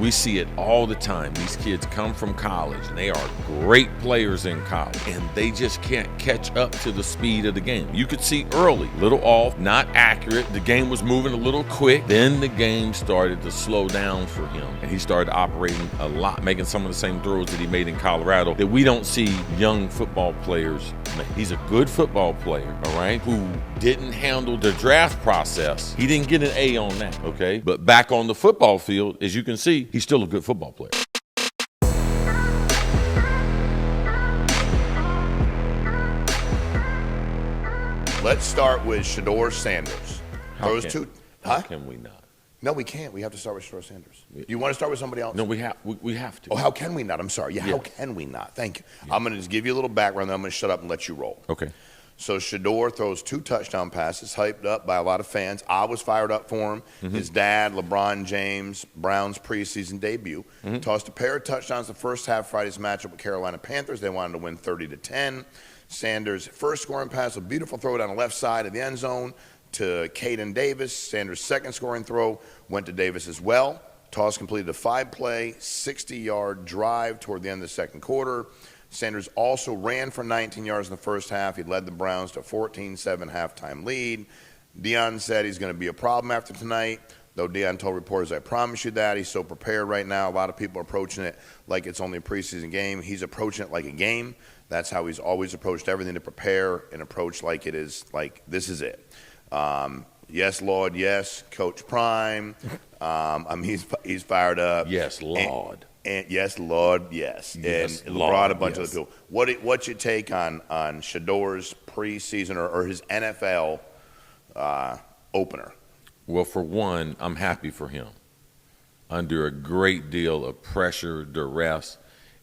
We see it all the time. These kids come from college, and they are great players in college, and they just can't catch up to the speed of the game. You could see early, little off, not accurate. The game was moving a little quick. Then the game started to slow down for him, and he started operating a lot, making some of the same throws that he made in Colorado that we don't see young football players make. He's a good football player, all right, who didn't handle the draft process. He didn't get an A on that, okay? But back on the football field, as you can see, he's still a good football player. Let's start with Shedeur Sanders. How can we not? No, we can't. We have to start with Shedeur Sanders. Do you want to start with somebody else? No, we have to. Oh, how can we not? I'm sorry. Yeah, how can we not? Thank you. Yeah. I'm going to just give you a little background, then I'm going to shut up and let you roll. Okay. So Shedeur throws 2 touchdown passes, hyped up by a lot of fans. I was fired up for him. Mm-hmm. His dad, LeBron James, Brown's preseason debut, tossed a pair of touchdowns the first half Friday's matchup with Carolina Panthers. They wanted to win 30-10. Sanders' first scoring pass, a beautiful throw down the left side of the end zone to Caden Davis. Sanders' second scoring throw went to Davis as well. Toss completed a 5-play, 60-yard drive toward the end of the second quarter. Sanders also ran for 19 yards in the first half. He led the Browns to a 14-7 halftime lead. Deion said he's going to be a problem after tonight, though Deion told reporters, I promise you that. He's so prepared right now. A lot of people are approaching it like it's only a preseason game. He's approaching it like a game. That's how he's always approached everything, to prepare and approach like it is, like this is it. Yes, Lord, yes. Coach Prime. He's fired up. Yes, Lord. And yes, Lord, yes. Yes, and Lord, brought a bunch yes. of other people. What's your take on Shedeur's preseason or his NFL opener? Well, for one, I'm happy for him. Under a great deal of pressure, duress,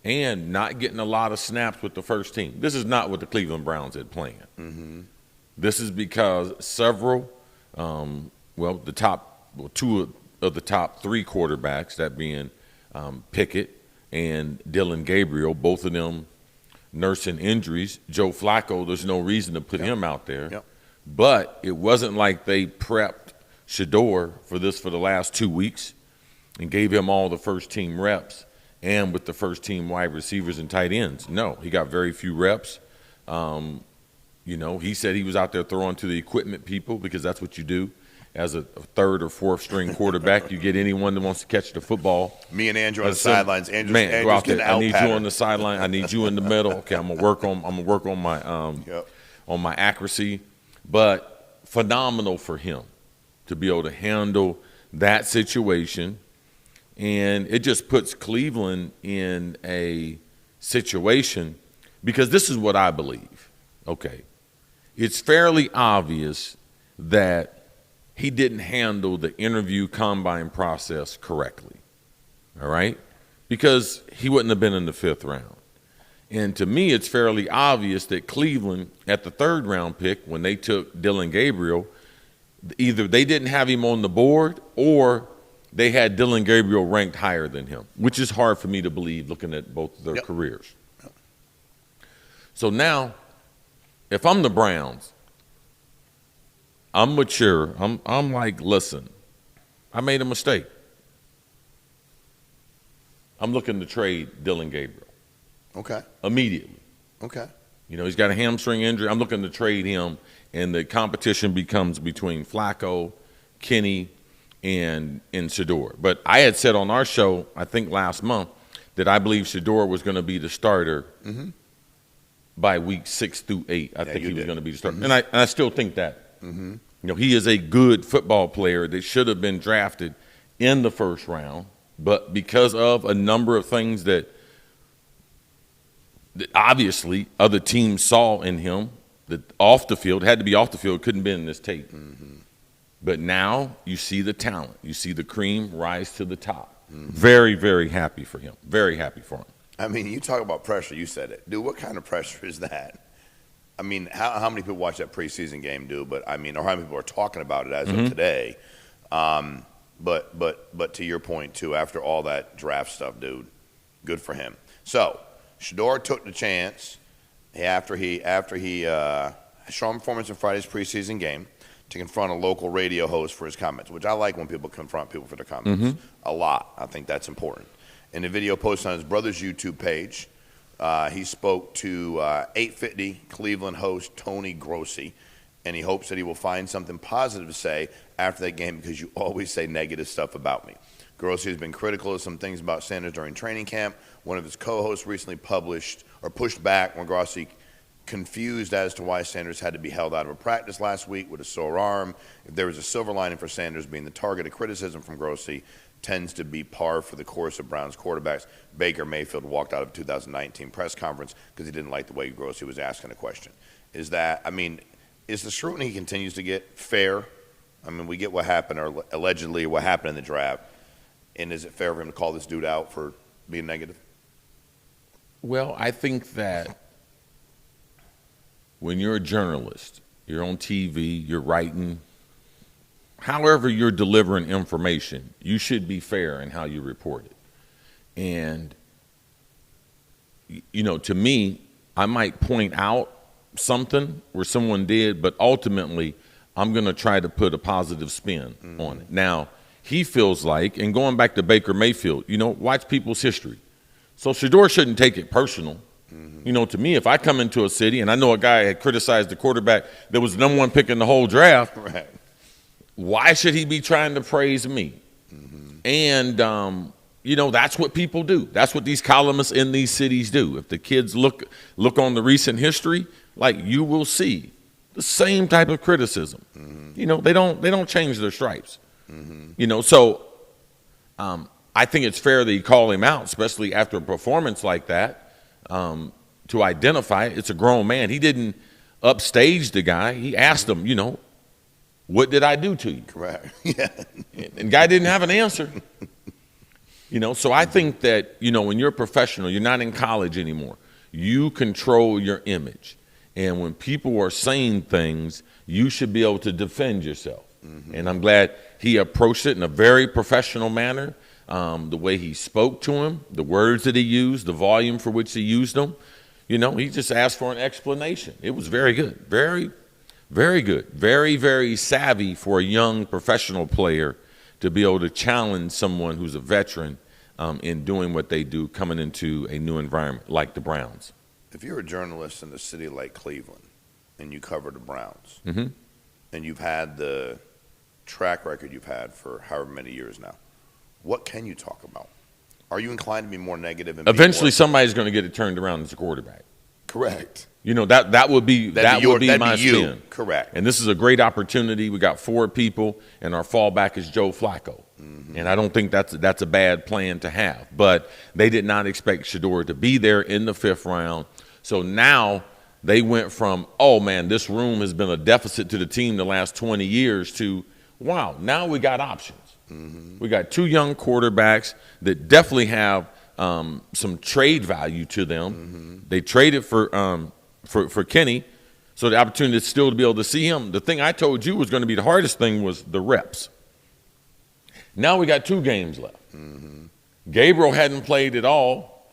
and not getting a lot of snaps with the first team. This is not what the Cleveland Browns had planned. Mm-hmm. This is because several, two of the top 3 quarterbacks, that being Pickett and Dylan Gabriel, both of them nursing injuries. Joe Flacco, there's no reason to put him out there. Yep. But it wasn't like they prepped Shedeur for this for the last 2 weeks and gave him all the first-team reps and with the first-team wide receivers and tight ends. No, he got very few reps. He said he was out there throwing to the equipment people because that's what you do. As a 3rd or 4th string quarterback, you get anyone that wants to catch the football. Me and Andrew on the sidelines. Andrew's go out there. I need pattern. you on the sideline. I need you in the middle. Okay, I'm gonna work on my on my accuracy. But phenomenal for him to be able to handle that situation, and it just puts Cleveland in a situation because this is what I believe. Okay, it's fairly obvious that he didn't handle the interview combine process correctly, all right? Because he wouldn't have been in the 5th round. And to me, it's fairly obvious that Cleveland, at the 3rd round pick, when they took Dylan Gabriel, either they didn't have him on the board or they had Dylan Gabriel ranked higher than him, which is hard for me to believe looking at both of their careers. Yep. So now, if I'm the Browns, I'm mature. I'm like, listen, I made a mistake. I'm looking to trade Dylan Gabriel. Okay. Immediately. Okay. He's got a hamstring injury. I'm looking to trade him, and the competition becomes between Flacco, Kenny, and Shedeur. But I had said on our show, I think last month, that I believe Shedeur was going to be the starter by week 6 through 8. I think he was going to be the starter. Mm-hmm. And I still think that. Mm-hmm. He is a good football player that should have been drafted in the 1st round, but because of a number of things that obviously other teams saw in him, that off the field, had to be off the field, couldn't be in this tape. Mm-hmm. But now you see the talent. You see the cream rise to the top. Mm-hmm. Very, very happy for him. Very happy for him. I mean, you talk about pressure. You said it. Dude, what kind of pressure is that? I mean, how many people watch that preseason game, dude? But I mean, or how many people are talking about it as of today? But to your point too, after all that draft stuff, dude, good for him. So Shedeur took the chance after he strong performance in Friday's preseason game, to confront a local radio host for his comments, which I like when people confront people for their comments a lot. I think that's important. In the video posted on his brother's YouTube page, he spoke to 850 Cleveland host Tony Grossi, and he hopes that he will find something positive to say after that game because you always say negative stuff about me. Grossi has been critical of some things about Sanders during training camp. One of his co-hosts recently pushed back when Grossi confused as to why Sanders had to be held out of a practice last week with a sore arm. If there was a silver lining for Sanders being the target of criticism from Grossi, tends to be par for the course of Browns quarterbacks. Baker Mayfield walked out of 2019 press conference because he didn't like the way Grossi was asking a question. Is the scrutiny he continues to get fair? I mean, we get what happened, or allegedly what happened in the draft, and is it fair for him to call this dude out for being negative? Well, I think that when you're a journalist, you're on TV, you're writing, however you're delivering information, you should be fair in how you report it. And, to me, I might point out something where someone did, but ultimately I'm going to try to put a positive spin on it. Now, he feels like, and going back to Baker Mayfield, watch people's history. So Shedeur shouldn't take it personal. To me, if I come into a city and I know a guy had criticized the quarterback that was the number one pick in the whole draft, right, why should he be trying to praise me? And, that's what people do. That's what these columnists in these cities do. If the kids look on the recent history, you will see the same type of criticism. They don't change their stripes. So I think it's fair that you call him out, especially after a performance like that, to identify it. It's a grown man. He didn't upstage the guy. He asked him, what did I do to you? Correct. Yeah. And the guy didn't have an answer. So I think that, when you're a professional, you're not in college anymore. You control your image. And when people are saying things, you should be able to defend yourself. And I'm glad he approached it in a very professional manner. The way he spoke to him, the words that he used, the volume for which he used them. He just asked for an explanation. It was very good. Very, very good. Very, very savvy for a young professional player to be able to challenge someone who's a veteran in doing what they do, coming into a new environment like the Browns. If you're a journalist in a city like Cleveland and you cover the Browns, and you've had the track record you've had for however many years now, what can you talk about? Are you inclined to be more negative? And eventually, somebody's going to get it turned around as a quarterback. Correct. That would be my spin. Correct. And this is a great opportunity. We got 4 people, and our fallback is Joe Flacco. And I don't think that's a bad plan to have. But they did not expect Shedeur to be there in the 5th round. So now they went from, oh man, this room has been a deficit to the team the last 20 years to, wow, now we got options. We got 2 young quarterbacks that definitely have some trade value to them. They traded for Kenny, so the opportunity is still to be able to see him. The thing I told you was going to be the hardest thing was the reps. Now we got 2 games left. Gabriel hadn't played at all.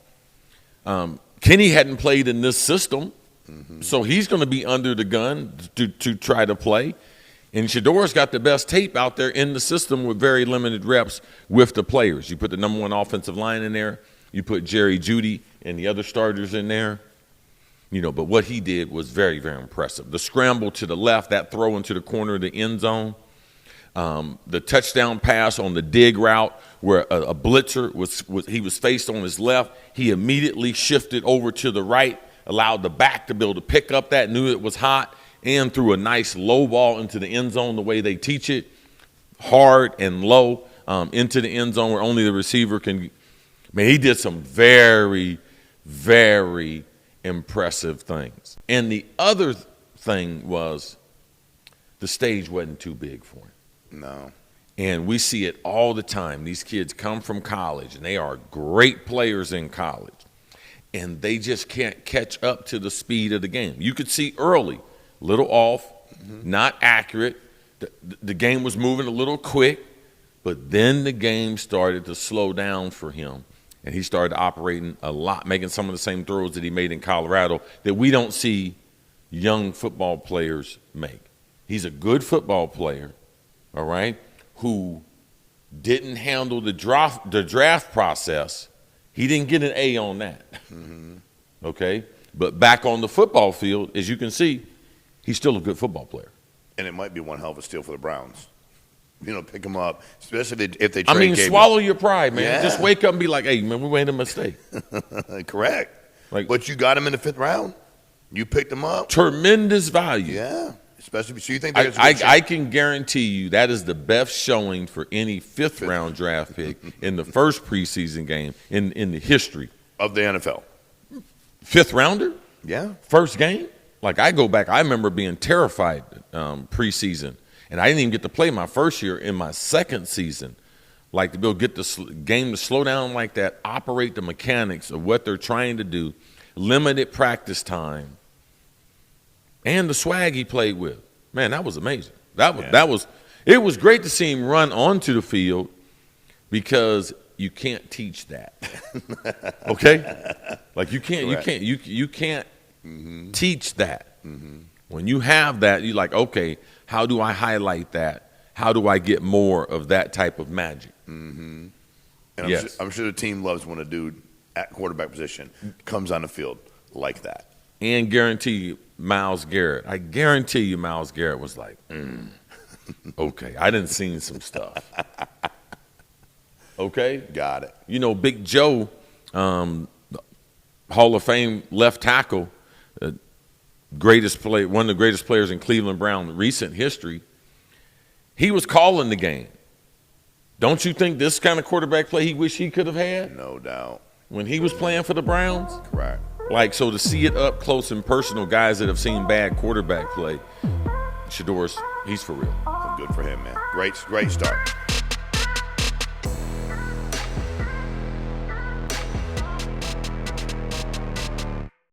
Kenny hadn't played in this system, so he's going to be under the gun to try to play. And Shedeur's got the best tape out there in the system with very limited reps with the players. You put the number 1 offensive line in there. You put Jerry Jeudy and the other starters in there. But what he did was very, very impressive. The scramble to the left, that throw into the corner of the end zone, the touchdown pass on the dig route where a blitzer he was faced on his left. He immediately shifted over to the right, allowed the back to be able to pick up that, knew it was hot, and threw a nice low ball into the end zone the way they teach it, hard and low into the end zone where only the receiver can. He did some very, very impressive things. And the other thing was the stage wasn't too big for him. No. And we see it all the time. These kids come from college, and they are great players in college, and they just can't catch up to the speed of the game. You could see early, little off, not accurate. The game was moving a little quick, but then the game started to slow down for him, and he started operating a lot, making some of the same throws that he made in Colorado that we don't see young football players make. He's a good football player, all right, who didn't handle the draft process. He didn't get an A on that, okay? But back on the football field, as you can see, he's still a good football player. And it might be one hell of a steal for the Browns. Pick him up, especially if they trade Gabriel. Swallow your pride, man. Yeah. Just wake up and be like, hey, man, we made a mistake. Correct. But you got him in the 5th round. You picked him up. Tremendous value. Yeah. Especially, so you think I can guarantee you that is the best showing for any 5th round draft pick in the first preseason game in the history of the NFL. 5th rounder? Yeah. First game? I go back, I remember being terrified preseason, and I didn't even get to play my first year. In my second season, to be able to get the game to slow down like that, operate the mechanics of what they're trying to do, limited practice time, and the swag he played with. Man, that was amazing. It was great to see him run onto the field, because you can't teach that. Okay? You can't teach that. When you have that, you're like, okay, how do I highlight that? How do I get more of that type of magic? And yes. I'm sure the team loves when a dude at quarterback position comes on the field like that. And guarantee you, Myles Garrett. I guarantee you Myles Garrett was like, okay, I done seen some stuff. Okay? Got it. Big Joe, Hall of Fame left tackle, one of the greatest players in Cleveland Brown recent history, he was calling the game. Don't you think this kind of quarterback play he wish he could have had? No doubt. When he was playing for the Browns? Correct. So to see it up close and personal, guys that have seen bad quarterback play, Shedeur, he's for real. Good for him, man. Great start.